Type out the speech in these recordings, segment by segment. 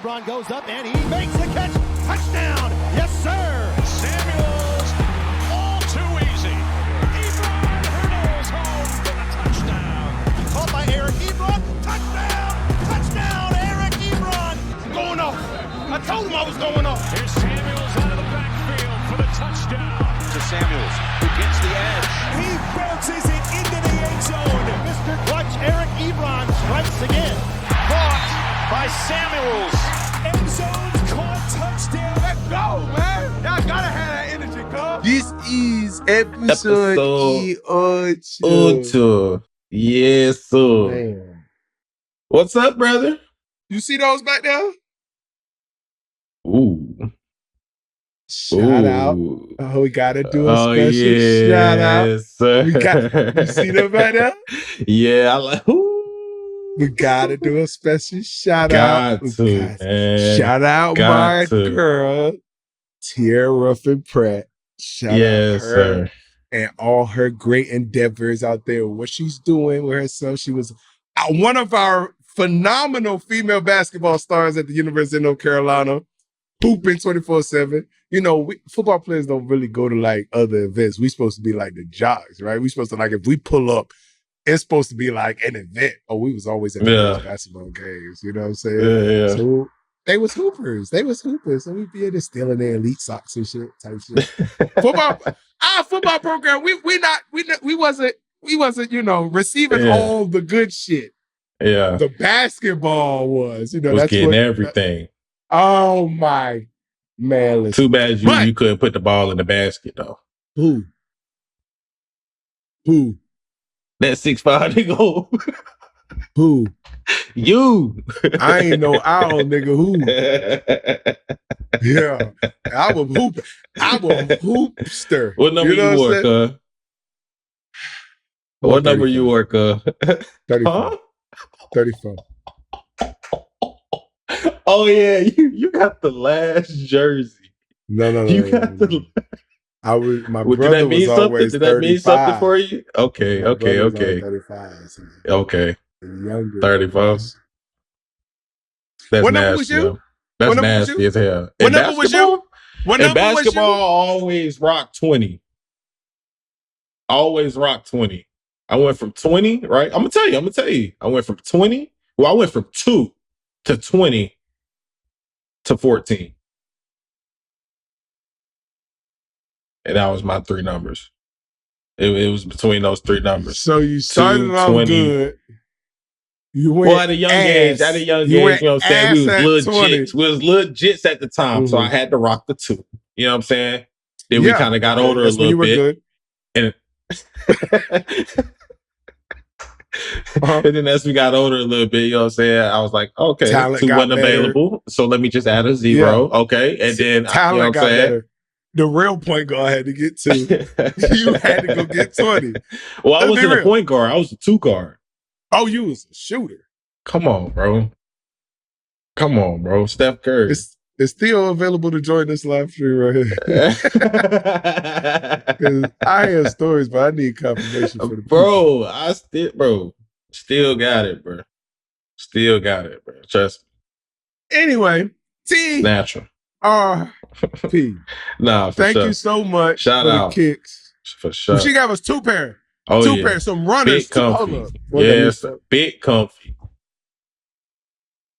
Ebron goes up and he makes the catch. Touchdown. Yes, sir. Samuels, all too easy. Ebron hurdles home for the touchdown. Caught by Eric Ebron. Touchdown. Touchdown, Eric Ebron. Going off. I told him I was going off. Here's Samuels out of the backfield for the touchdown. To Samuels, who gets the edge. He bounces it into the end zone. Mr. Clutch, Eric Ebron strikes again. Caught by Samuels. End zone caught, touchdown. Let's go, man. Y'all gotta have that energy, cuz. This is episode Ocho. Yes, sir. Man. What's up, brother? You see those back there? Ooh. Shout out. Oh, we gotta do a special shout out. Sir. You see them back there? Yeah, I like. Ooh. We gotta do a special shout out. Man. Shout out my girl, Tierra Ruffin Pratt. Shout out her Sir. and all her great endeavors out there. What she's doing with herself. She was one of our phenomenal female basketball stars at the University of North Carolina, hooping 24/7. You know, football players don't really go to like other events. We supposed to be like the jocks, right? We supposed to like, if we pull up, it's supposed to be like an event. Oh, we was always at the basketball games. You know what I'm saying? Yeah. So they was hoopers. So we'd be in there stealing their elite socks and shit type shit. Our football program, we wasn't, you know, receiving all the good shit. Yeah. The basketball was, you know, was that's getting what, everything. Oh my man. Listen. Too bad you couldn't put the ball in the basket though. Who? That 6'5" nigga. Who? You. I ain't no owl, nigga. Who? Yeah. I was hoopster. What number you wore, cuz? What number you wore, cuz? 34. Huh? 34. Oh yeah, you got the last jersey. No. You got the. My brother was always 35. Did that mean something for you? Okay. 35. So okay. Younger. 35. That's what nasty. Number was you? That's what nasty as hell. What number was you? What in number basketball, was you? always rock 20. Always rock 20. I went from 20, right? I'm gonna tell you. I went from 20. Well, I went from 2 to 20 to 14. And that was my 3 numbers. It was between those 3 numbers. So you started off good. You went at a young age, you know what I'm saying? We was legit. We was legit at the time, so I had to rock the 2. You know what I'm saying? Then we kind of got older a little bit. And and then as we got older a little bit, you know what I'm saying? I was like, okay, talent 2 wasn't available, so let me just add a 0. Yeah. Okay, and then talent, you know what I'm saying? Better. The real point guard had to get 2. You had to go get 20. Well, I wasn't a point guard. I was a 2 guard. Oh, you was a shooter. Come on, bro. Steph Curry. It's still available to join this live stream right here. I hear stories, but I need confirmation for the people. Still got it, bro. Trust me. Anyway, T. Natural. P. Nah, for Thank sure. you so much Shout for out. the kicks. For sure. She gave us 2 pair. Oh, 2 pairs, some runners. Big comfy. Yes, big comfy.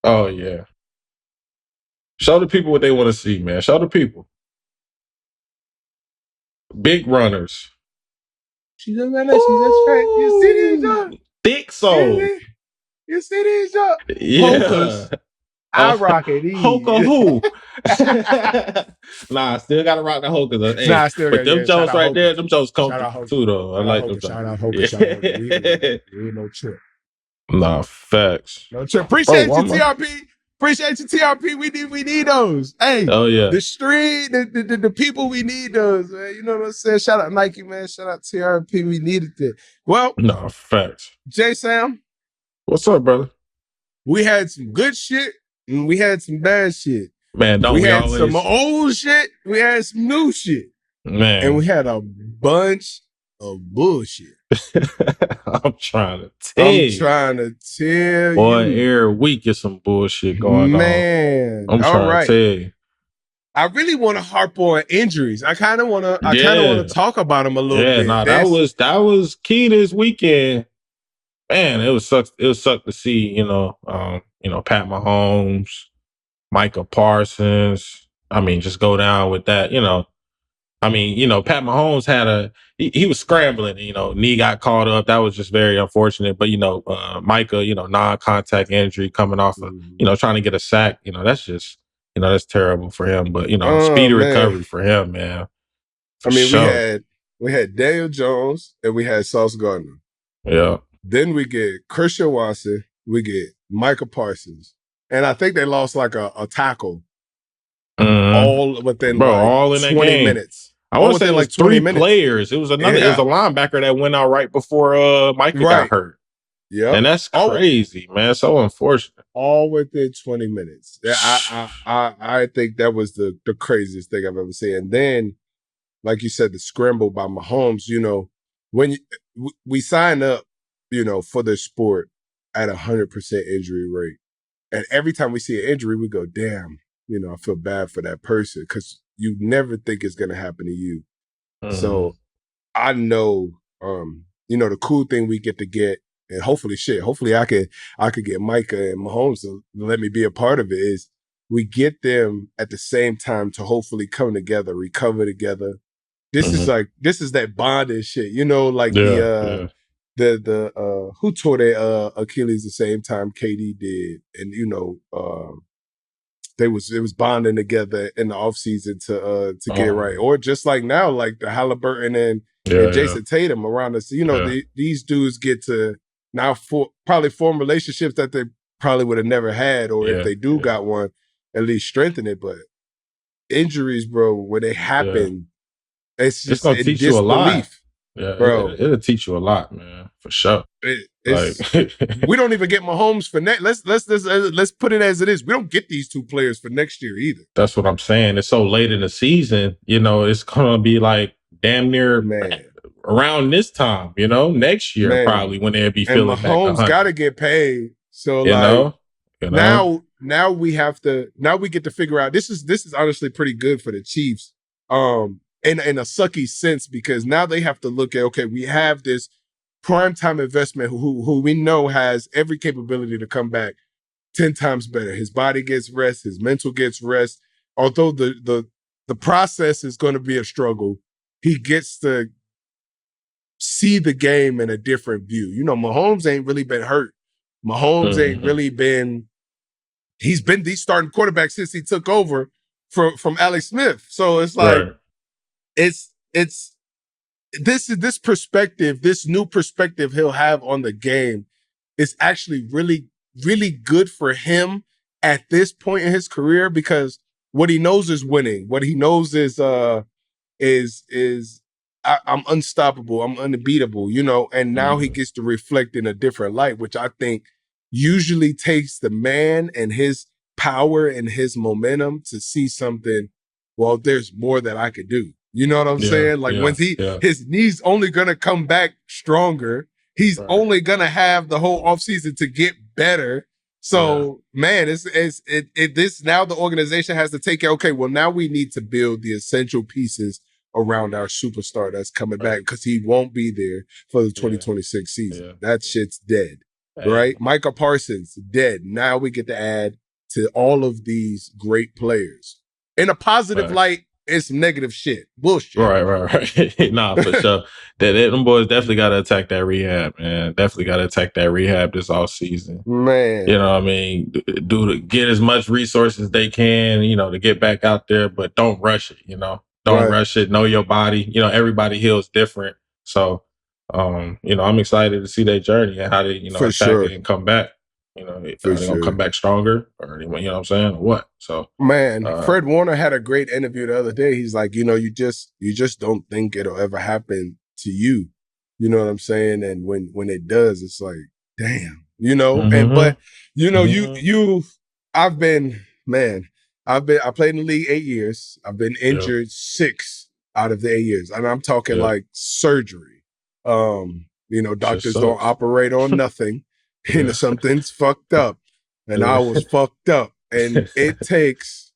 Oh, yeah. Show the people what they want to see, man. Show the people. Big runners. She's a runner. She's a track. You see these up? Thick soul. You see these up? Yeah. Hokers. I rock it. Hoka who? Nah, I still gotta rock the Hokers. Hey, I still but them Jones right there, them Jones comfy too, though. I like them. Shout out Hokers. Shout out Hokers. We ain't no trip. Nah, facts. No trip. Appreciate you, TRP. Appreciate you, TRP. We need those. Hey, the street, the people, we need those, man. You know what I'm saying? Shout out Nike, man. Shout out TRP. We needed it. Well, no, facts. J Sam. What's up, brother? We had some good shit and we had some bad shit. Man, we had some old shit. We had some new shit. Man. And we had a bunch of bullshit. I'm trying to tell you. Boy, every week is some bullshit going on. Man, I'm trying to tell you. I really want to harp on injuries. I kind of want to talk about them a little bit. Yeah, that was key this weekend. Man, it was suck to see, Pat Mahomes, Micah Parsons. I mean, just go down with that, Pat Mahomes had he was scrambling, knee got caught up. That was just very unfortunate. But, Micah, non-contact injury coming off of, trying to get a sack, that's just, that's terrible for him. But, speedy recovery for him, man. We had Daniel Jones and we had Sauce Gardner. Yeah. Then we get Christian Watson, we get Micah Parsons. And I think they lost like a tackle. All within all in 20 that game. minutes. I want to say like 3 players. It was it was a linebacker that went out right before Micah got hurt. Yeah. And that's crazy, man. So unfortunate. All within 20 minutes. I think that was the craziest thing I've ever seen. And then, like you said, the scramble by Mahomes, when we sign up, for the sport at 100% injury rate. And every time we see an injury, we go, damn, I feel bad for that person because you never think it's going to happen to you. So I know, the cool thing we get to get, and hopefully I could get Micah and Mahomes to let me be a part of it, is we get them at the same time to hopefully come together, recover together. This is that bonding shit, who tore their Achilles the same time KD did, and it was bonding together in the offseason to get it right. Or just like now, like the Halliburton and Jason Tatum around us. These dudes get to now probably form relationships that they probably would have never had, or if they do got one, at least strengthen it. But injuries, bro, when they happen, it's just gonna teach you a lot. Yeah, bro, it'll teach you a lot, man, for sure. We don't even get Mahomes for next. Let's put it as it is. We don't get these two players for next year either. That's what I'm saying. It's so late in the season. It's gonna be like damn near around this time. Next year probably when they'll be feeling back. Mahomes got to get paid. So now we have to. Now we get to figure out. This is honestly pretty good for the Chiefs. In a sucky sense, because now they have to look at, okay, we have this primetime investment who we know has every capability to come back 10 times better. His body gets rest, his mental gets rest. Although the process is going to be a struggle, he gets to see the game in a different view. Mahomes ain't really been hurt. Mahomes ain't really been, he's been the starting quarterback since he took over from Alex Smith. So it's like, it's this perspective, this new perspective he'll have on the game is actually really, really good for him at this point in his career, because what he knows is winning. What he knows is I'm unstoppable, I'm unbeatable, and now he gets to reflect in a different light, which I think usually takes the man and his power and his momentum to see something, well, there's more that I could do. You know what I'm saying? Like when his knee's only going to come back stronger. He's only going to have the whole offseason to get better. So, man, this now the organization has to take it. Okay, well, now we need to build the essential pieces around our superstar that's coming back, because he won't be there for the 2026 season. That shit's dead, right? Micah Parsons, dead. Now we get to add to all of these great players. In a positive light, it's some negative shit. Bullshit. Right. Nah, for sure. Them boys definitely got to attack that rehab, man. Definitely got to attack that rehab this off season. Man. You know what I mean? Get as much resources as they can, to get back out there, but don't rush it, Don't rush it. Know your body. Everybody heals different. So, I'm excited to see their journey and how they, attack it and come back. They're going to come back stronger, or, you know what I'm saying, or what? So, man, Fred Warner had a great interview the other day. He's like, you just don't think it'll ever happen to you. You know what I'm saying? And when it does, it's like, damn, and, but, I played in the league 8 years. I've been injured 6 out of the 8 years. And I'm talking like surgery. Shit Doctors don't sucks. operate on nothing. Yeah. Something's fucked up. And I was fucked up. And it takes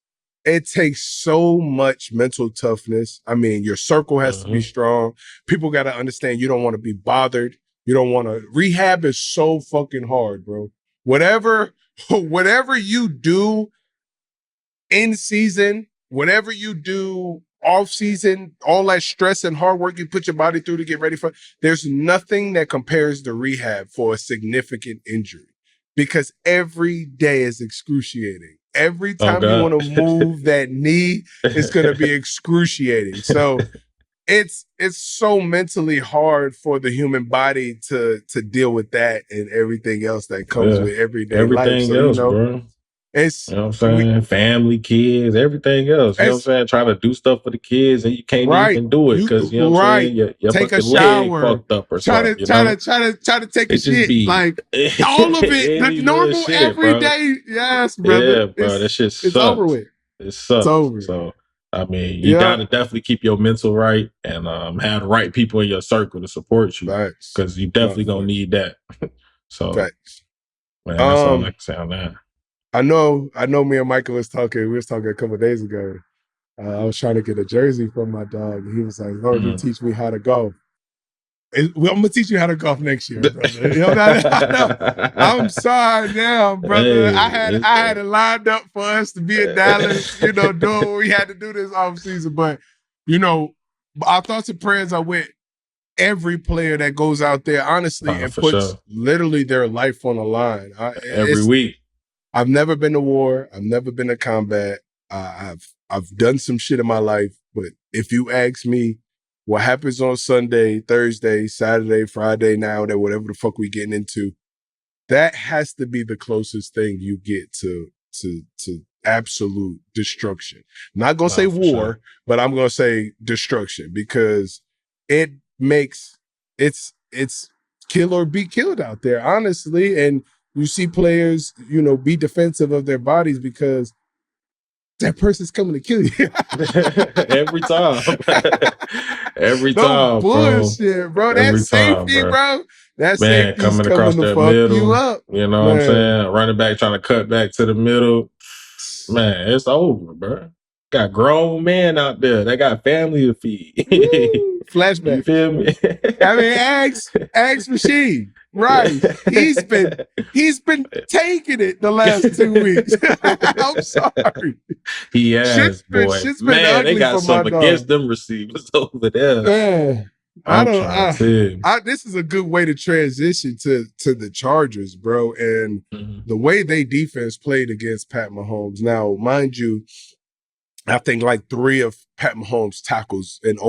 so much mental toughness. I mean, your circle has to be strong. People got to understand you don't want to be bothered. You don't want to. Rehab is so fucking hard, bro. Whatever you do in season, whatever you do off season, all that stress and hard work you put your body through to get ready for, there's nothing that compares to rehab for a significant injury, because every day is excruciating. Every time you want to move that knee, it's going to be excruciating. So it's so mentally hard for the human body to deal with that and everything else that comes with everyday life. So, else, bro. It's, you know what I'm saying? Family, kids, everything else. You know what I'm saying? Trying to do stuff for the kids and you can't even do it because, you know what I'm saying? Your take a fucking leg shower, fucked up or something. try to take a shit. Like all of it, the normal shit, everyday. Yes, brother. Yeah, bro. That shit sucks. It's over with. It sucks. It's over. So, I mean, you gotta definitely keep your mental right and have the right people in your circle to support you because you definitely gonna need that. So, man, that's all I can say on that. I know me and Michael was talking. We was talking a couple of days ago. I was trying to get a jersey from my dog. And he was like, "Oh, you teach me how to golf." I'm gonna teach you how to golf next year, brother. You know what I'm sorry now, brother. Hey, I had it lined up for us to be in Dallas, doing what we had to do this offseason. But, our thoughts and prayers are with every player that goes out there, honestly, and puts literally their life on the line. Every week. I've never been to war. I've never been to combat. I've done some shit in my life, but if you ask me what happens on Sunday, Thursday, Saturday, Friday, now that whatever the fuck we getting into, that has to be the closest thing you get to absolute destruction. I'm not gonna say war, but I'm gonna say destruction because it makes it's kill or be killed out there, honestly, and you see players, be defensive of their bodies because that person's coming to kill you. Every time. Every no time, bullshit, bro. That's safety, bro. That's safety coming across that middle. You up. You know what I'm saying? Running back trying to cut back to the middle. Man, it's over, bro. Got grown men out there. They got family to feed. Flashback. You feel me? I mean, ask Rashid. Right. He's been taking it the last 2 weeks. I'm sorry. He has, boy. Shit's been man, ugly they got for something against them receivers over there. Man, this is a good way to transition to the Chargers, bro. And the way they defense played against Pat Mahomes. Now, mind you, I think like 3 of Pat Mahomes' tackles and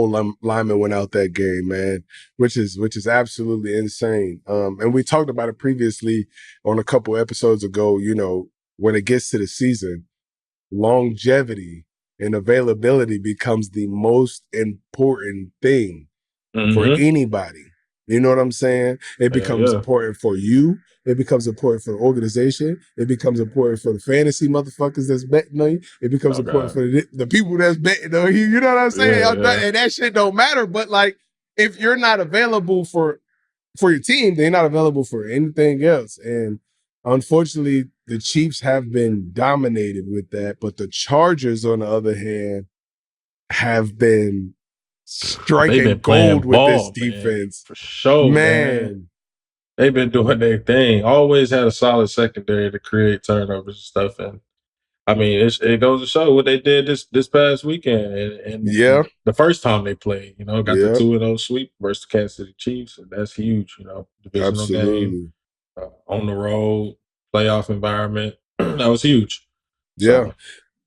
linemen went out that game, man, which is absolutely insane. And we talked about it previously on a couple episodes ago. When it gets to the season, longevity and availability becomes the most important thing for anybody. You know what I'm saying? It becomes important for you. It becomes important for the organization. It becomes important for the fantasy motherfuckers that's betting on you. It becomes important for the people that's betting on you. You know what I'm saying? And that shit don't matter. But like, if you're not available for your team, they're not available for anything else. And unfortunately, the Chiefs have been dominated with that. But the Chargers, on the other hand, have been striking gold with this defense. Man. For sure, man. They've been doing their thing. Always had a solid secondary to create turnovers and stuff. And I mean, it goes to show what they did this past weekend. And the first time they played, got the 2-0 sweep versus the Kansas City Chiefs. And that's huge, divisional game, on the road, playoff environment. That was huge. Yeah.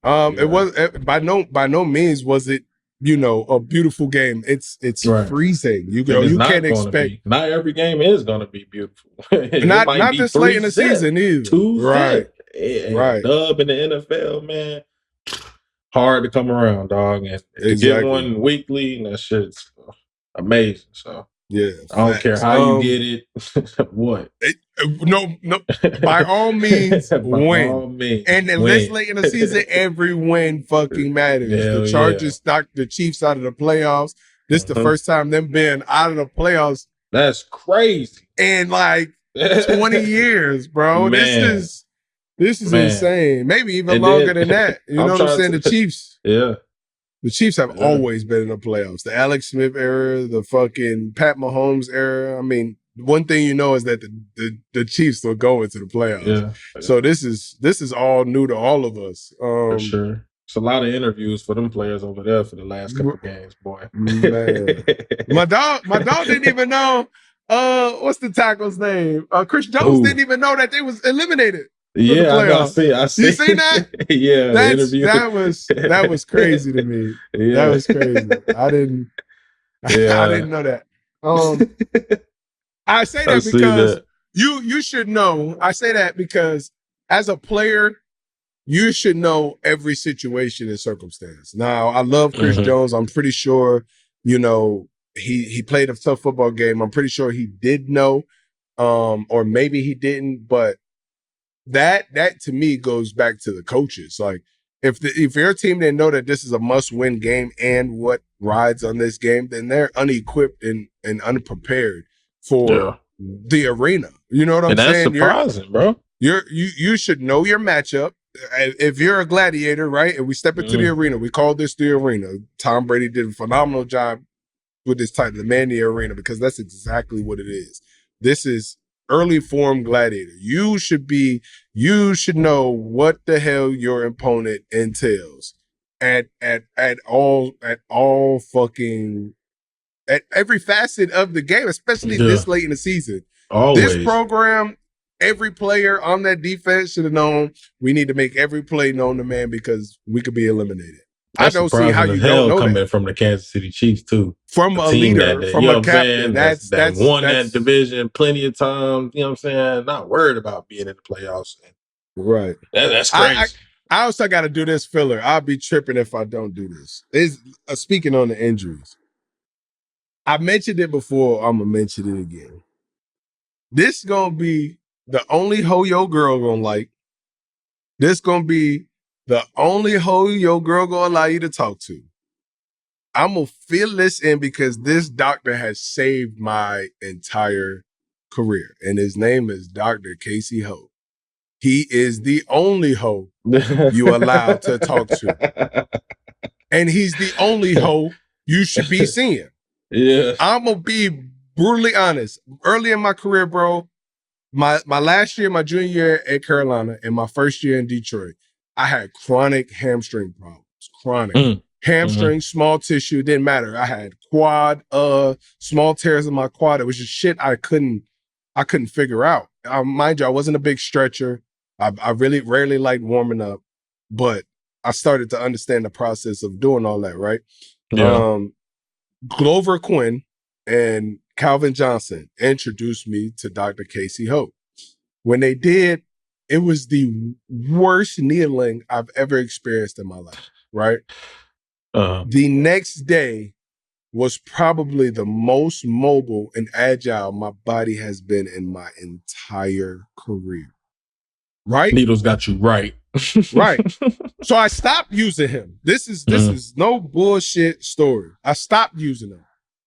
It was by no means was it, a beautiful game. It's freezing. You can't expect. Not every game is going to be beautiful. not this late in the season either. Tuesday, right. Dub in the NFL, man. Hard to come around, dog. And to get one weekly, that shit's amazing. So I don't care how you get it. What? No. By all means, win. All means, and then this late in the season, every win fucking matters. The Chargers knocked the Chiefs out of the playoffs. This is the first time them being out of the playoffs That's crazy. in like 20 years, bro. Man. This is Man. insane. Maybe even And longer then- than that. You I'm know what I'm trying saying? to- The Chiefs. Yeah. The Chiefs have Yeah. always been in the playoffs. The Alex Smith era, the fucking Pat Mahomes era. I mean, one thing you know is that the Chiefs will go into the playoffs. Yeah. So this is all new to all of us. For sure. It's a lot of interviews for them players over there for the last couple games, boy. Man. My dog didn't even know what's the tackle's name? Chris Jones didn't even know that they was eliminated. Yeah, I see. You seen that? Yeah, the interview. That was crazy to me. Yeah. That was crazy. I didn't know that. I say that because you should know. I say that because as a player, you should know every situation and circumstance. Now, I love Chris Jones. I'm pretty sure, you know, he played a tough football game. I'm pretty sure he did know, or maybe he didn't. But that to me goes back to the coaches. Like, if your team didn't know that this is a must-win game and what rides on this game, then they're unequipped and unprepared for the arena. You know what I'm saying? That's surprising, bro. You should know your matchup. If you're a gladiator, right, and we step into the arena, we call this the arena. Tom Brady did a phenomenal job with this title, the man in the arena, because that's exactly what it is. This is early form gladiator. You should know what the hell your opponent entails at every facet of the game, especially this late in the season. Always. This program, every player on that defense should have known we need to make every play known to man because we could be eliminated. That's I don't see how you don't know coming that. from the Kansas City Chiefs too. From a leader, from a captain. That's won that division plenty of times. You know what I'm saying? Not worried about being in the playoffs. Right. That's crazy. I also got to do this filler. I'll be tripping if I don't do this. Speaking on the injuries. I mentioned it before. I'm going to mention it again. This going to be the only hoe your girl going to like. This going to be the only hoe your girl going to allow you to talk to. I'm going to fill this in because this doctor has saved my entire career. And his name is Dr. Casey Ho. He is the only hoe you allowed to talk to. And he's the only hoe you should be seeing. Yeah. I'm going to be brutally honest. Early in my career, bro, my last year, my junior year at Carolina, and my first year in Detroit, I had chronic hamstring problems. Chronic. Hamstring, small tissue, didn't matter. I had quad, small tears in my quad. It was just shit I couldn't figure out. Mind you, I wasn't a big stretcher. I really rarely liked warming up, but I started to understand the process of doing all that, right? Yeah. Glover Quinn and Calvin Johnson introduced me to Dr. Casey Ho. When they did, it was the worst kneeling I've ever experienced in my life, right? The next day was probably the most mobile and agile my body has been in my entire career. Right? Needles got you right. Right. So I stopped using him. This is no bullshit story. I stopped using him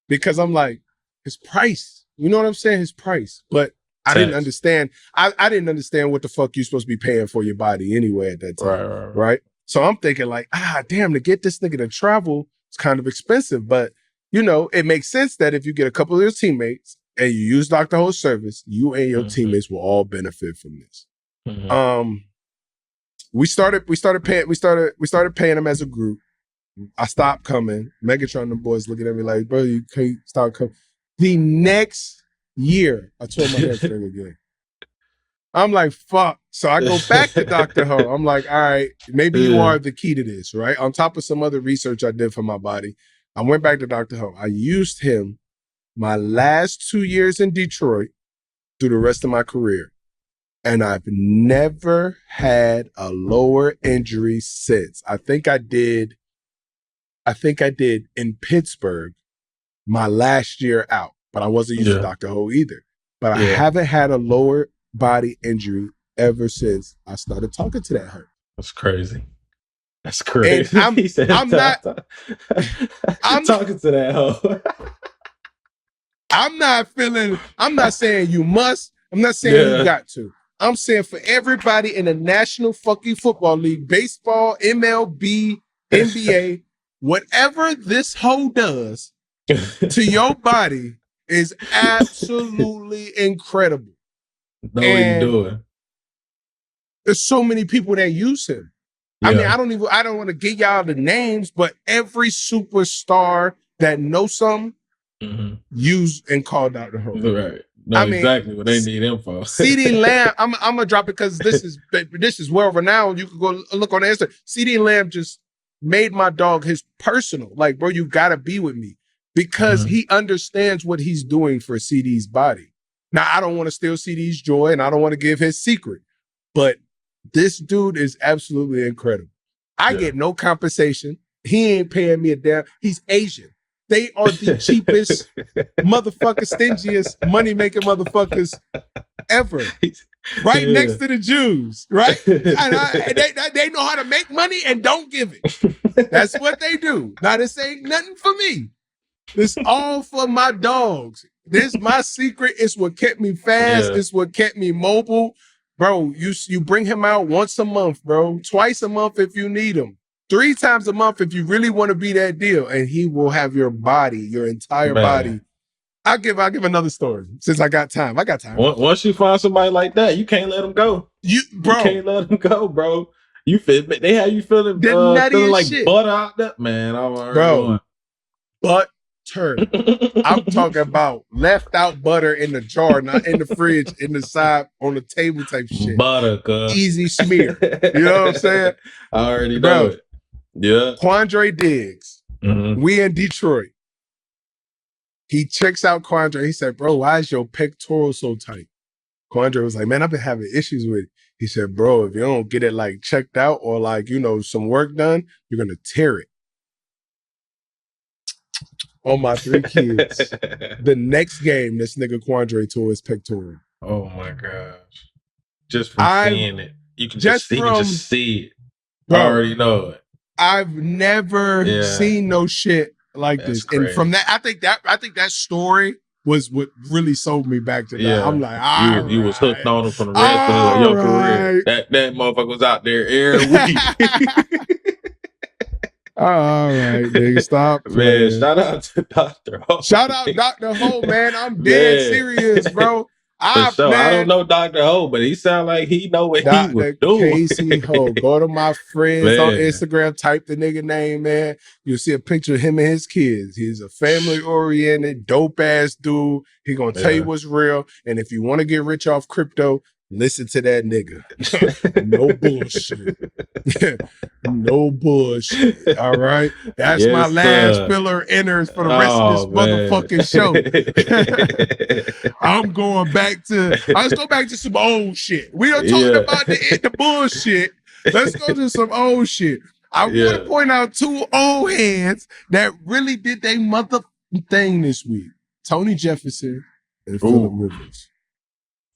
because I'm like, his price. You know what I'm saying? His price. But I didn't understand. I didn't understand what the fuck you're supposed to be paying for your body anyway at that time. Right? So I'm thinking like, damn, to get this nigga to travel, it's kind of expensive. But, you know, it makes sense that if you get a couple of your teammates and you use Dr. Ho's service, you and your teammates will all benefit from this. We started paying him as a group. I stopped coming. Megatron and the boys looking at me like, bro, you can't stop coming. The next year, I tore my hamstring again. I'm like, fuck. So I go back to Dr. Ho. I'm like, all right, maybe you are the key to this, right? On top of some other research I did for my body, I went back to Dr. Ho. I used him my last 2 years in Detroit through the rest of my career. And I've never had a lower injury since. I think I did in Pittsburgh my last year out, but I wasn't using Dr. Ho either. But I haven't had a lower body injury ever since I started talking to that hurt. That's crazy. That's crazy. And I'm not talking to that hoe. I'm not saying you must. I'm not saying you got to. I'm saying for everybody in the National fucking Football League, baseball, MLB, NBA, whatever this hoe does to your body is absolutely incredible. Know what he doing. There's so many people that use him. Yeah. I mean, I don't want to give y'all the names, but every superstar that knows something used and called out the hoe. Right. No, exactly what they need info. CeeDee Lamb, I'm gonna drop it because this is well renowned. You can go look on the Insta. CeeDee Lamb just made my dog his personal. Like, bro, you gotta be with me because he understands what he's doing for CD's body. Now, I don't want to steal CD's joy and I don't want to give his secret, but this dude is absolutely incredible. I get no compensation. He ain't paying me a damn. He's Asian. They are the cheapest, motherfucker, stingiest, money-making motherfuckers ever. Right next to the Jews, right? And they know how to make money and don't give it. That's what they do. Now, this ain't nothing for me. This all for my dogs. This my secret. It's what kept me fast. It's what kept me mobile. Bro, you bring him out once a month, bro. Twice a month if you need him. 3 times a month if you really want to be that deal, and he will have your body, your entire body. I'll give another story since I got time. Once you find somebody like that, you can't let them go. You can't let them go, bro. They have you feeling like shit. Butter out there, man. Bro, butter. I'm talking about left out butter in the jar, not in the fridge, in the side on the table type shit. Butter, cuz. Easy smear. You know what I'm saying? I already know it. Yeah. Quandre Diggs. We in Detroit. He checks out Quandre. He said, bro, why is your pectoral so tight? Quandre was like, man, I've been having issues with it. He said, bro, if you don't get it like checked out or like, some work done, you're going to tear it. On my 3 kids. The next game, this nigga Quandre tore his pectoral. Oh my gosh. Just from seeing it. You can just see it. Bro, I already know it. I've never seen no shit like this. Crazy. And from that, I think that story was what really sold me back to that. Yeah. I'm like, you was hooked on him from the rest of your career. That motherfucker was out there every week. All right, nigga, stop. Man, shout out to Dr. Ho. Shout out Dr. Ho, man. I'm dead serious, bro. I don't know Dr. Ho, but he sound like he know what he was doing. Casey Ho. Go to my friends on Instagram, type the nigga name, man. You'll see a picture of him and his kids. He's a family-oriented, dope-ass dude. He gonna tell you what's real. And if you want to get rich off crypto, listen to that nigga. No bullshit. No bullshit. All right. That's my last filler enters for the rest of this motherfucking show. I'm going back to, let's go back to some old shit. We are talking about the bullshit. Let's go to some old shit. I want to point out 2 old heads that really did their mother thing this week. Tony Jefferson and Phillip Rivers.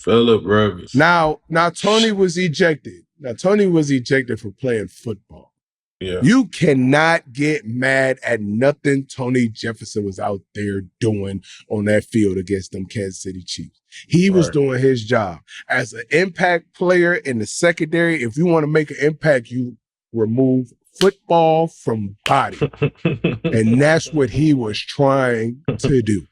Phillip Rivers. Now Tony was ejected. Now Tony was ejected for playing football. Yeah. You cannot get mad at nothing Tony Jefferson was out there doing on that field against them Kansas City Chiefs. He was doing his job. As an impact player in the secondary, if you want to make an impact, you remove football from body. And that's what he was trying to do.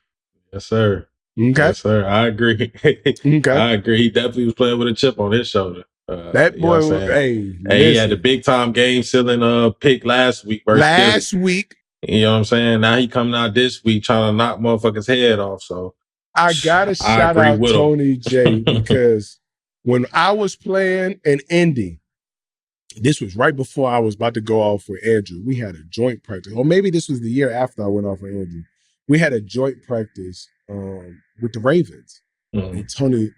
Yes, sir. Okay. Yes, sir. I agree. Okay. I agree. He definitely was playing with a chip on his shoulder. That boy was, he had a big time game sealing pick last week. You know what I'm saying? Now he coming out this week trying to knock motherfuckers' head off. So I gotta shout out Tony J because when I was playing in Indy, this was right before I was about to go off with Andrew. We had a joint practice, or maybe this was the year after I went off with Andrew. We had a joint practice with the Ravens. And Tony,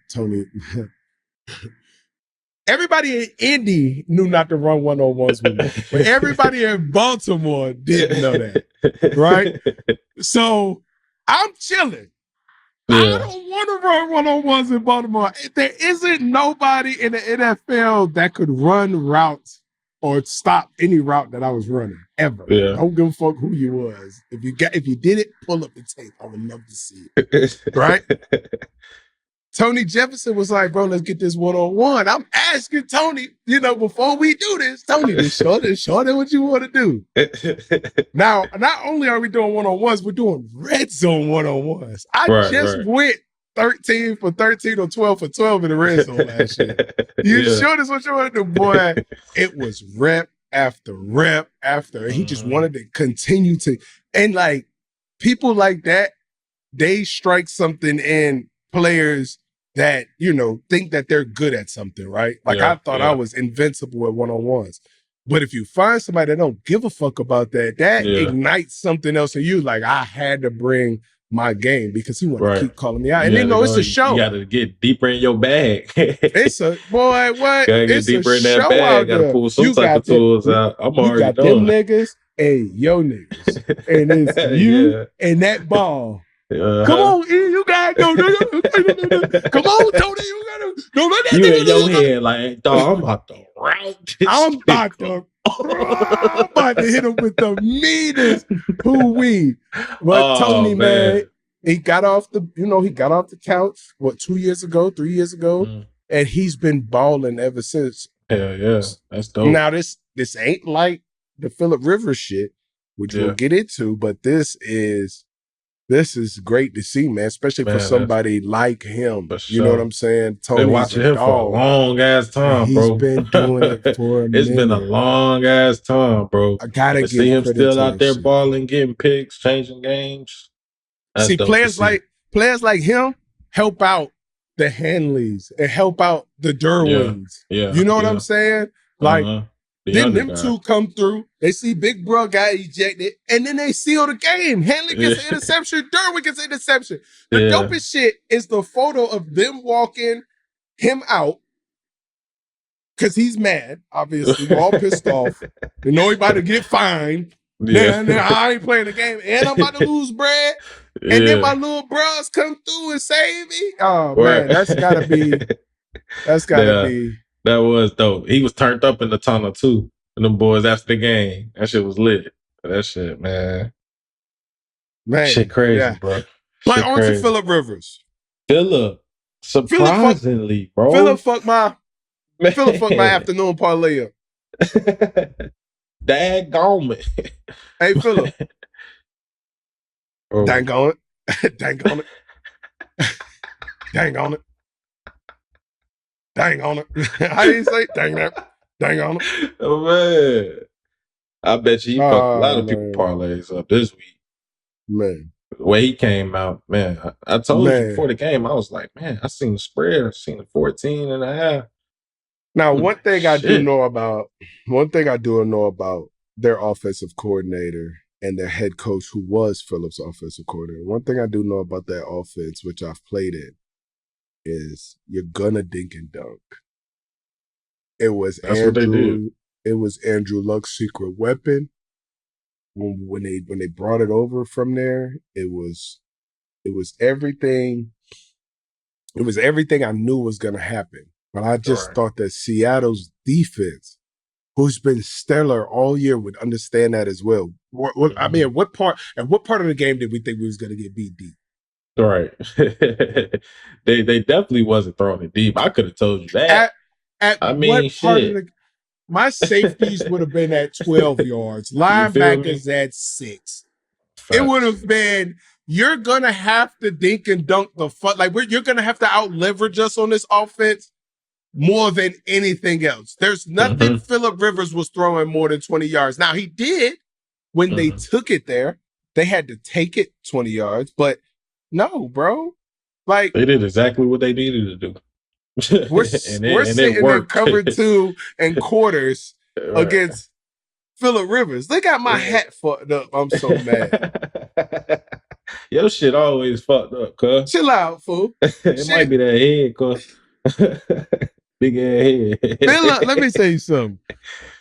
everybody in Indy knew not to run one-on-ones with me, but everybody in Baltimore didn't know that, right? So I'm chilling. I don't want to run one-on-ones in Baltimore. There isn't nobody in the NFL that could run routes or stop any route that I was running ever. Yeah. Don't give a fuck who you was. If you did it, pull up the tape. I would love to see it. Right? Tony Jefferson was like, bro, let's get this one-on-one. I'm asking Tony, before we do this, Tony, this short what you want to do. Now, not only are we doing one-on-ones, we're doing red zone one-on-ones. I just went 13 for 13 or 12 for 12 in the red zone last year. You sure this what you want to do, boy? It was rep after rep after. He just wanted to continue to. And like, people like that, they strike something in players that, think that they're good at something, right? Like I thought I was invincible at one-on-ones. But if you find somebody that don't give a fuck about that, that ignites something else in you. Like I had to bring my game because he wanted to keep calling me out. And it's a show. You got to get deeper in your bag. It's a, boy, what? Gotta get deeper in that bag. Got to pull some type of tools out. I'm already doing them niggas, hey, yo niggas. And it's you and that ball. Come on, E, you gotta go. Come on, Tony, you gotta go. You in your head like, dog, I'm about to route this. I'm about to hit him with the meanest hoo-wee. But Tony, man, he got off the couch, 3 years ago, and he's been balling ever since. Hell yeah, that's dope. Now, this ain't like the Phillip Rivers shit, which we'll get into, but this is great to see, man, especially for somebody like him. You know what I'm saying? Tony's been watching him for a long ass time, bro. He's been doing it for a minute. It's been a long ass time, bro. I gotta see him still out there balling, getting picks, changing games. See, players like him help out the Hanleys and help out the Derwins. Yeah. You know what I'm saying? Like, then them two come through. They see big bro got ejected, and then they seal the game. Hanley gets an interception. Derwin gets an interception. The dopest shit is the photo of them walking him out because he's mad. Obviously, we're all pissed off. They know he about to get fined. Then I ain't playing the game, and I'm about to lose bread. And then my little bros come through and save me. Oh man, that's gotta be. That was dope. He was turned up in the tunnel too. And them boys after the game. That shit was lit. That shit, man. Shit crazy, bro. Like on to Phillip Rivers. Phillip. Surprisingly, bro. Phillip fucked my afternoon parlay up. Daggone it. Hey, Phillip. Dang on it. Dang on it. Dang on it. Dang on it. How do you say dang that? Dang on it. Oh, man. I bet you he fucked a lot of people parlays up this week. Man. The way he came out, man. I told you before the game, I was like, man, I seen the spread. I seen the 14.5. Now, one thing I do know about their offensive coordinator and their head coach, who was Phillip's offensive coordinator. One thing I do know about that offense, which I've played in, is you're gonna dink and dunk. That's what they do. It was Andrew Luck's secret weapon. When they brought it over from there, it was everything. It was everything I knew was gonna happen. But I just thought that Seattle's defense, who's been stellar all year, would understand that as well. I mean, at what part of the game did we think we was gonna get beat deep? Right. they definitely wasn't throwing it deep. I could have told you that. My safeties would have been at 12 yards. Linebackers at 6. Facts. It would have been, you're going to have to dink and dunk you're going to have to out leverage us on this offense more than anything else. There's nothing Phillip Rivers was throwing more than 20 yards. Now, he did when they took it there. They had to take it 20 yards, but no, bro. Like, they did exactly what they needed to do. We're sitting in cover 2 and quarters against Phillip Rivers. They got my hat fucked up. I'm so mad. Your shit always fucked up, cuz. Chill out, fool. It might be that head, cuz. Big ass head. Phillip, let me say something.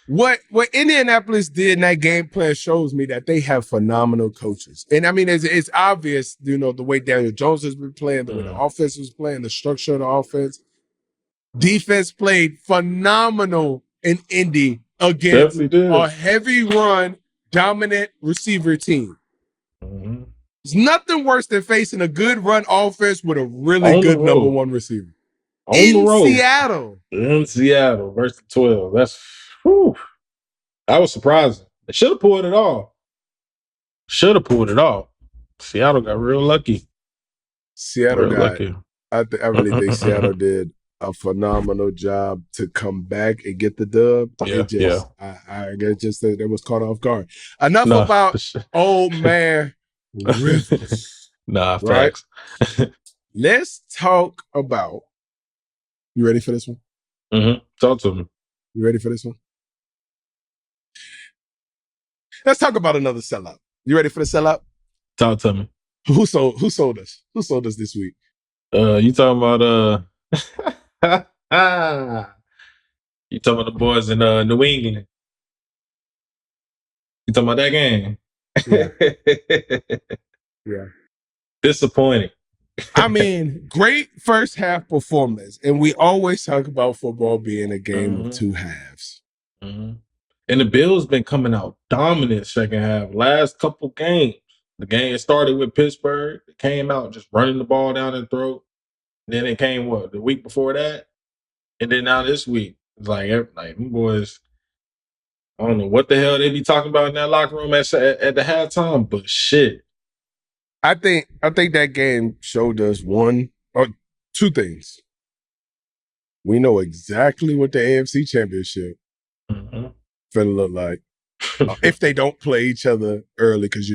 What Indianapolis did in that game plan shows me that they have phenomenal coaches. And I mean, it's obvious, the way Daniel Jones has been playing, the way the offense was playing, the structure of the offense. Defense played phenomenal in Indy against Definitely did. a heavy run, dominant receiver team. Mm-hmm. It's nothing worse than facing a good run offense with a really On the good number road. one receiver. On the In road. Seattle. In Seattle versus 12. That was surprising. They should have pulled it off. Seattle got real lucky. I really think Seattle did a phenomenal job to come back and get the dub. I just that was caught off guard. Enough about old man Rivers. Right? Facts. Let's talk about. You ready for this one? Mm-hmm. Talk to me. You ready for this one? Let's talk about another sellout. You ready for the sellout? Talk to me. Who sold us? Who sold us this week? You talking about you talking about the boys in New England? You talking about that game? Yeah. Disappointing. I mean, great first half performance, and we always talk about football being a game of two halves. Mm-hmm. And the Bills been coming out dominant second half. Last couple games, the game started with Pittsburgh. It came out just running the ball down their throat. Then it came the week before that, and then now this week, it's like them boys. I don't know what the hell they be talking about in that locker room at the halftime, but shit. I think that game showed us one or two things. We know exactly what the AFC Championship finna look like if they don't play each other early, because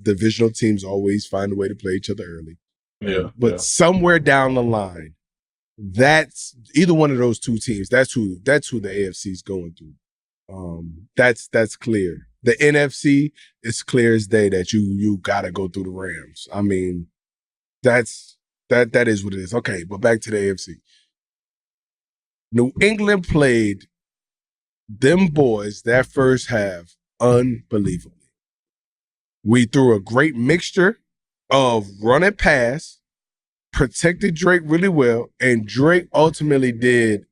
divisional teams always find a way to play each other early. But somewhere down the line, that's either one of those two teams. That's who the AFC is going through. That's clear. The NFC is clear as day that you got to go through the Rams. I mean, that is what it is. Okay, but back to the AFC. New England played them boys that first half unbelievably. We threw a great mixture of run and pass, protected Drake really well, and Drake ultimately did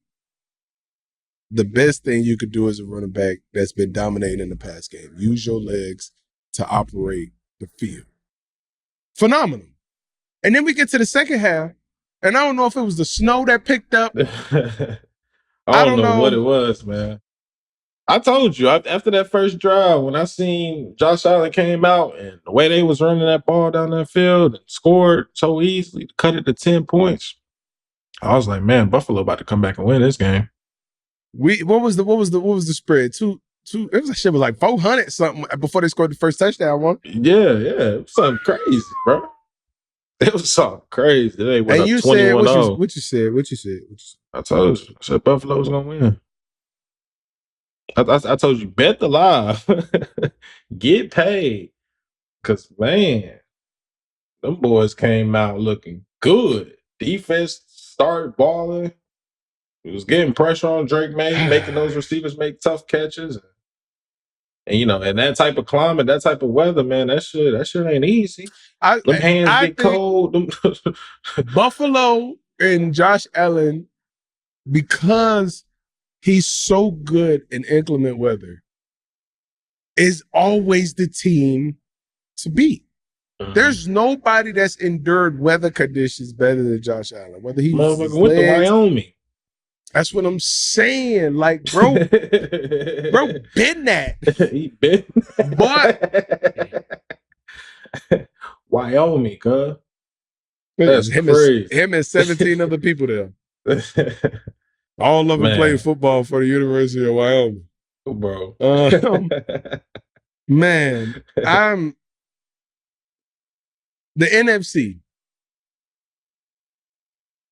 the best thing you could do as a running back that's been dominating in the past game. Use your legs to operate the field. Phenomenal. And then we get to the second half, and I don't know if it was the snow that picked up. I don't know what it was, man. I told you, after that first drive, when I seen Josh Allen came out and the way they was running that ball down that field and scored so easily to cut it to 10 points, I was like, man, Buffalo about to come back and win this game. What was the spread? It was like 400 something before they scored the first touchdown one. Yeah, it was something crazy, bro. It was something crazy. They went and up 21-0. What you said? I told you. I said Buffalo was gonna win. I told you, bet the live. Get paid. Cause man, them boys came out looking good. Defense started balling. It was getting pressure on Drake, making those receivers make tough catches. And in that type of climate, that type of weather, man, that shit ain't easy. Them hands get cold. Buffalo and Josh Allen, because he's so good in inclement weather, is always the team to beat. There's nobody that's endured weather conditions better than Josh Allen. Whether he went to Wyoming. That's what I'm saying. Like, bro, been that. He been. But Wyoming, cuz. That's crazy. Him and 17 other people there. All of them playing football for the University of Wyoming. Bro. Man, the NFC.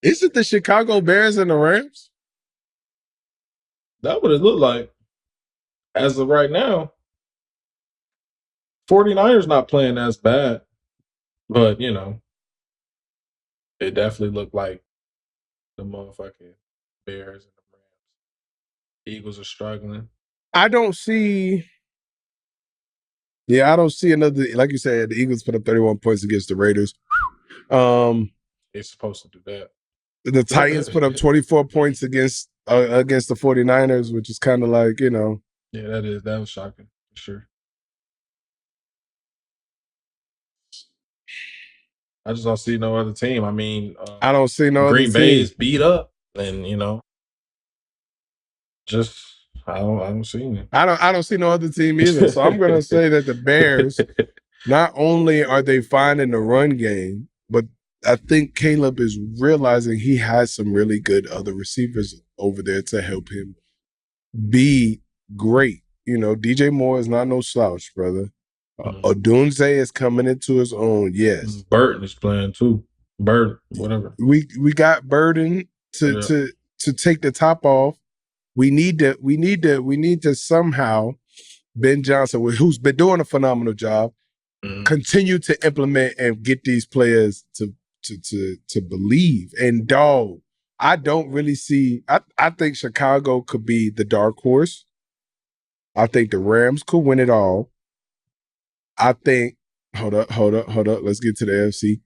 Is it the Chicago Bears and the Rams? That would it look like as of right now. 49ers not playing as bad, but it definitely looked like the motherfucking Bears and the Rams. Eagles are struggling. I don't see another, like you said, the Eagles put up 31 points against the Raiders. It's supposed to do that. The Titans put up 24 points against against the 49ers, which is kind of like, you know. Yeah, that was shocking for sure. I just don't see no other team. I mean, I don't see no Green other Bay team. is beat up, and you know, just I don't see it. I don't see no other team either. So I'm gonna say that the Bears, not only are they fine in the run game, but I think Caleb is realizing he has some really good other receivers over there to help him be great. You know, DJ Moore is not no slouch, brother. Odunze is coming into his own. Yes, Burton is playing too. Burton, whatever. We got Burden to take the top off. We need to somehow Ben Johnson, who's been doing a phenomenal job, continue to implement and get these players to believe. And dog, I don't really see. I think Chicago could be the dark horse. I think the Rams could win it all. I think. Hold up. Let's get to the AFC.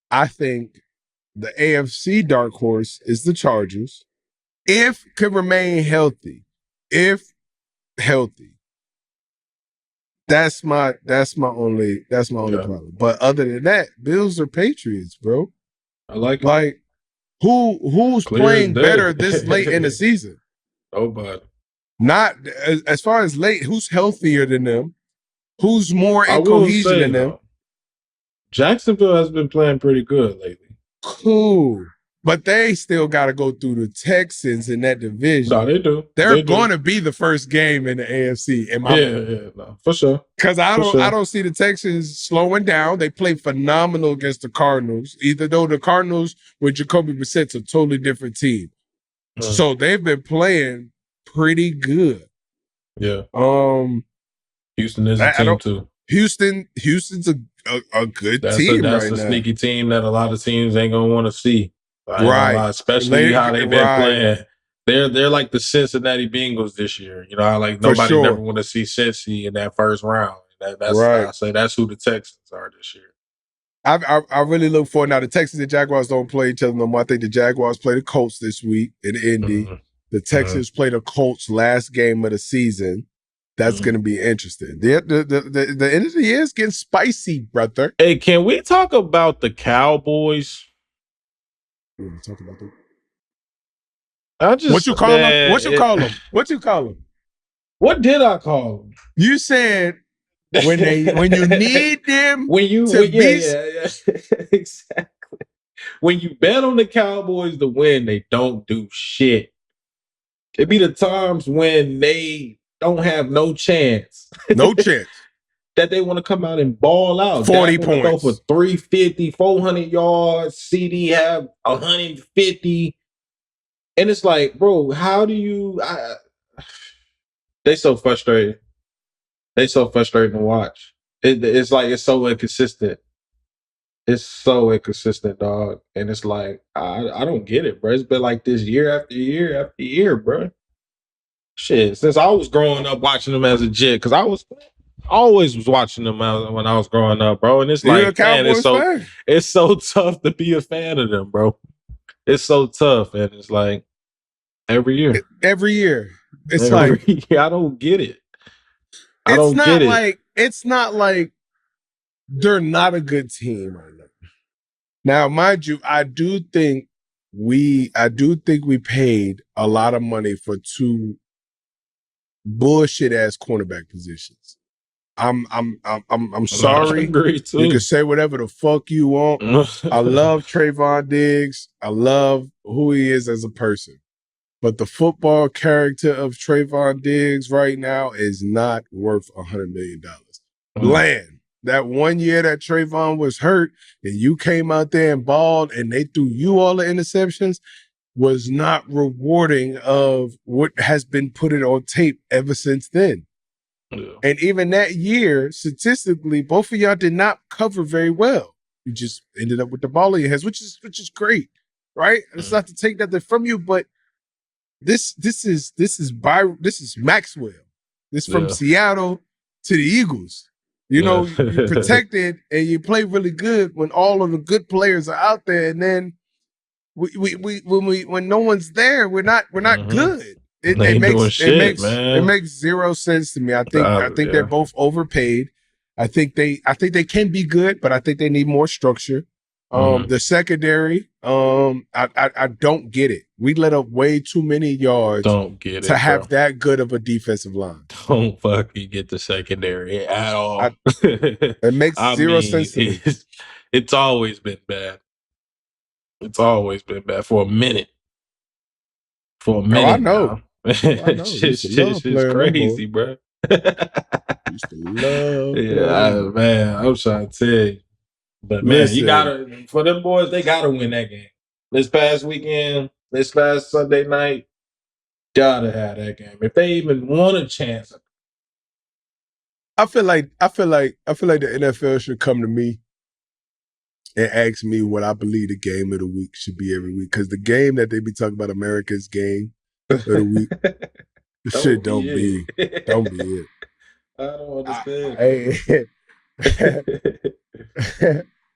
I think the AFC dark horse is the Chargers. If could remain healthy. If healthy. That's my only problem. But other than that, Bills or Patriots, bro. I like it. Like who's Clear playing as day. better this late in the season? Nobody. Not as far as late, who's healthier than them? Who's more in I will cohesion say, than them? though, Jacksonville has been playing pretty good lately. Cool. But they still got to go through the Texans in that division. No, they do. They're going to be the first game in the AFC. No, for sure. Because I don't see the Texans slowing down. They play phenomenal against the Cardinals, even though the Cardinals with Jacoby Brissett's a totally different team. So they've been playing pretty good. Yeah. Houston is a team too. Houston's a good team that's right a now. Sneaky team that a lot of teams ain't gonna want to see. Right. Especially how they've been playing. They're like the Cincinnati Bengals this year. You know, how like nobody never want to see Cincy in that first round. That's right. I say that's who the Texans are this year. I really look forward. Now the Texans and Jaguars don't play each other no more. I think the Jaguars play the Colts this week in Indy. The Texans play the Colts last game of the season. That's going to be interesting. The end of the year is getting spicy, brother. Hey, can we talk about the Cowboys? Talk about them. What you call them? What you call them? What you call them? What did I call them? You said when you need them exactly. When you bet on the Cowboys to win, they don't do shit. It be the times when they don't have no chance. No chance. That they want to come out and ball out. 40 Dak points. Go for 350, 400 yards. CD have 150. And it's like, bro, how do you... they so frustrated. They so frustrating to watch. It's like it's so inconsistent. It's so inconsistent, dog. And it's like, I don't get it, bro. It's been like this year after year after year, bro. Shit, since I was growing up watching them as a jit, because I always was watching them when I was growing up, bro. And it's like, man, it's so tough to be a fan of them, bro. It's so tough, and it's like every year. It's like I don't get it. I don't get it. It's not like they're not a good team right now. Now, mind you, I do think we paid a lot of money for two bullshit ass cornerback positions. I'm sorry. You can say whatever the fuck you want. I love Trayvon Diggs. I love who he is as a person. But the football character of Trayvon Diggs right now is not worth $100 million. Bland. That 1 year that Trayvon was hurt and you came out there and balled and they threw you all the interceptions was not rewarding of what has been put on tape ever since then. Yeah. And even that year, statistically, both of y'all did not cover very well. You just ended up with the ball in your hands, which is great, right? It's not to take nothing from you, but this is Maxwell. This from Seattle to the Eagles. You know, you protected and you play really good when all of the good players are out there, and then when no one's there, we're not good. They ain't doing shit, man. It makes zero sense to me. I think they're both overpaid. I think they can be good, but I think they need more structure. The secondary, I don't get it. We let up way too many yards to have that good of a defensive line. Don't fucking get the secondary at all. It makes zero sense to me. It's always been bad. It's always been bad for a minute. For a minute. I know. Shit's crazy, bro. Used to love man, I'm trying to tell you. But man, you gotta, for them boys, they gotta win that game. This past weekend, this past Sunday night, gotta have that game. If they even want a chance. I feel like the NFL should come to me and ask me what I believe the game of the week should be every week. Because the game that they be talking about, America's game of the week, don't be it. I don't understand.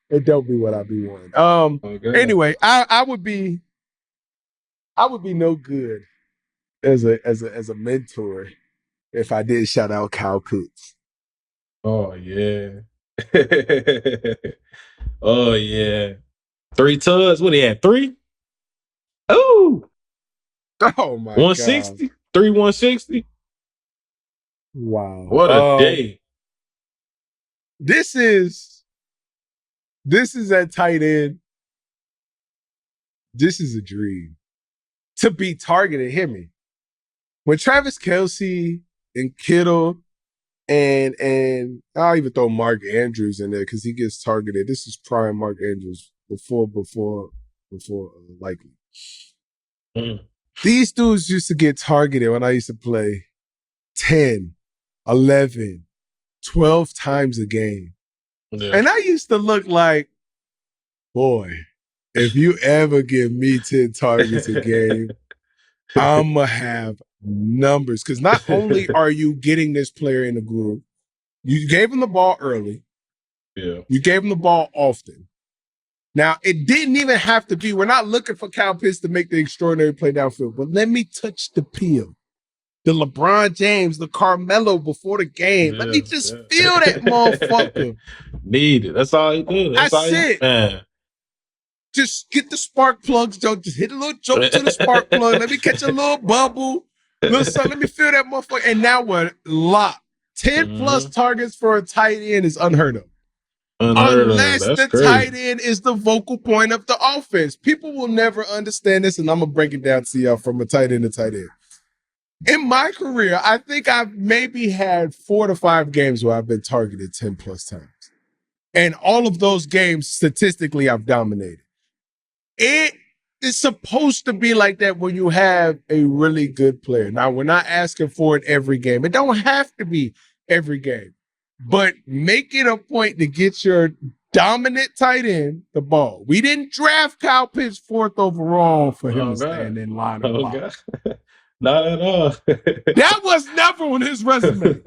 It don't be what I be wanting. Anyway, I would be no good as a mentor if I did shout out Kyle Pitts. Oh yeah. Oh yeah. 3 tuds. What he had? 3? Oh my 160? 3 160? Wow. What a day. This is at tight end. This is a dream. To be targeted, hear me. When Travis Kelce and Kittle and I'll even throw Mark Andrews in there because he gets targeted. This is prime Mark Andrews before likely. These dudes used to get targeted when I used to play 10, 11, 12 times a game. Yeah. And I used to look like, boy, if you ever give me 10 targets a game, I'm going to have numbers. Because not only are you getting this player in the groove, you gave him the ball early. Yeah. You gave him the ball often. Now, it didn't even have to be, we're not looking for Kyle Pitts to make the extraordinary play downfield, but let me touch the peel. The LeBron James, the Carmelo before the game. Let me just feel that motherfucker. Need it. That's all he do. That's it. Man. Just get the spark plugs, Joe. Just hit a little joke to the spark plug. Let me catch a little bubble. Listen, let me feel that motherfucker. And now we're locked. 10 plus targets for a tight end is unheard of. Unless the tight end is the vocal point of the offense. People will never understand this, and I'm going to break it down to y'all from a tight end to tight end. In my career, I think I've maybe had 4 to 5 games where I've been targeted 10 plus times. And all of those games, statistically, I've dominated. It is supposed to be like that when you have a really good player. Now, we're not asking for it every game. It don't have to be every game. But make it a point to get your dominant tight end the ball. We didn't draft Kyle Pitts 4th overall for him to stand in line and block. Not at all. That was never on his resume.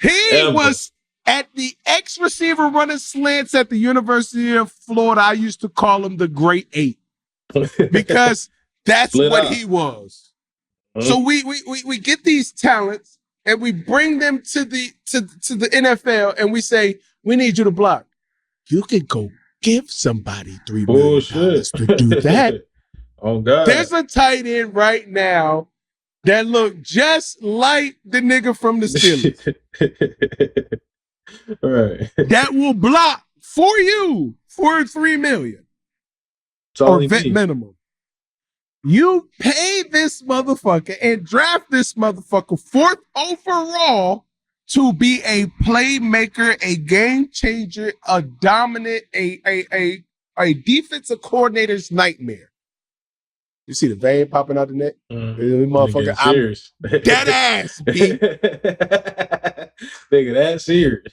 He was at the X receiver running slants at the University of Florida. I used to call him the Great 8 because that's what he was. So we get these talents and we bring them to the NFL and we say, we need you to block. You can go give somebody $3 million to do that. Oh, God. There's a tight end right now that look just like the nigga from the Steelers. Right. That will block for you for $3 million. Or vet minimum. You pay this motherfucker and draft this motherfucker 4th overall to be a playmaker, a game changer, a dominant, a defensive coordinator's nightmare. You see the vein popping out the neck? Motherfucker, I'm dead ass, B. Nigga, that's serious.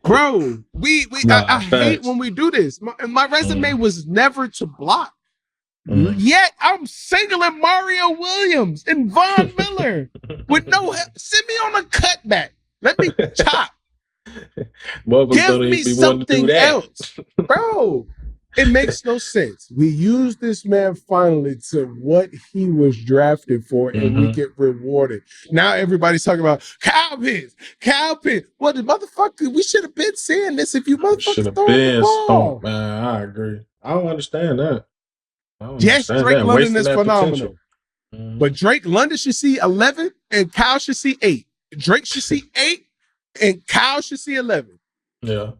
Bro, I hate when we do this. My resume was never to block. Yet I'm singling Mario Williams and Von Miller with no help. Send me on a cutback. Let me chop. Give me something else. Bro, It makes no sense. We use this man finally to what he was drafted for, and we get rewarded. Now everybody's talking about Kyle Pitts. Well, the motherfucker, we should have been saying this if you motherfuckers throwing the ball. Man, I agree. I don't understand that. Yes, Drake London is phenomenal. Potential. But Drake London should see 11 and Kyle should see 8. Drake should see 8 and Kyle should see 11. Yeah.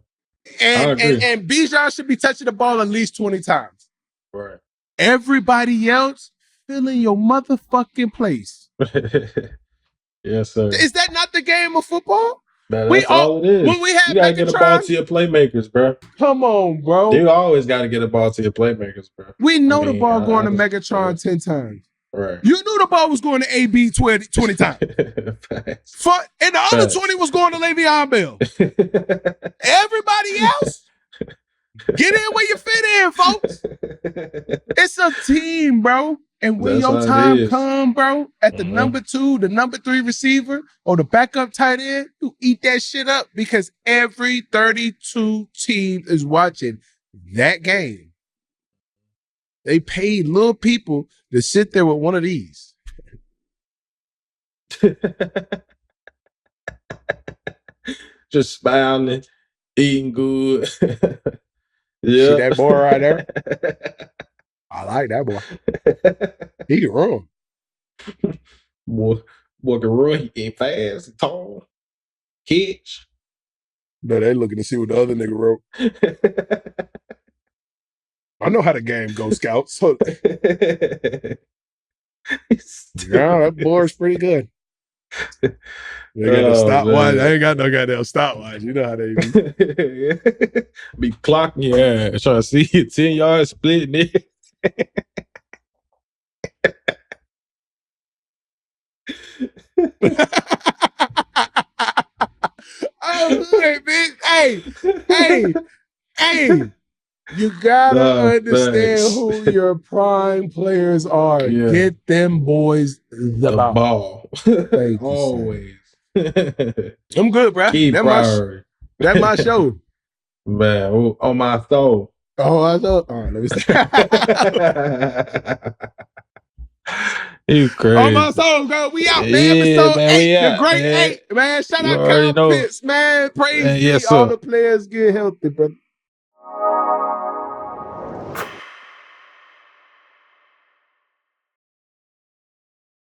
And Bijan should be touching the ball at least 20 times. Right. Everybody else fill in your motherfucking place. Yes, sir. Is that not the game of football? That's all it is. When we had you gotta get a ball to your playmakers, bro. Come on, bro. You always gotta get a ball to your playmakers, bro. We know the ball going to Megatron 10 times. Right. You knew the ball was going to AB 20 times. And the other 20 was going to Le'Veon Bell. Everybody else, get in where you fit in, folks. It's a team, bro. And when your time come, bro, at the number 2, the number 3 receiver, or the backup tight end, you eat that shit up because every 32 team is watching that game. They paid little people to sit there with one of these. Just smiling, eating good. Yeah. See that boy right there? I like that boy. He can run. Boy can run. He get fast, tall, catch. No, they looking to see what the other nigga wrote. I know how the game goes, Scout. So yeah, that board's pretty good. They got a stopwatch. I ain't got no goddamn stopwatch. You know how they be clocking your ass, trying to see you 10 yards splitting it. Oh, bitch. Hey. You gotta understand who your prime players are. Yeah. Get them boys the ball. Thank you, always. I'm good, bro. That's my show. Man, on my soul. Oh, I thought. Oh, let me see. You crazy. On my soul, girl. We out, man. Episode 8. The great 8. Man, shout out Kyle Pitts, man. Praise be. All the players get healthy, brother.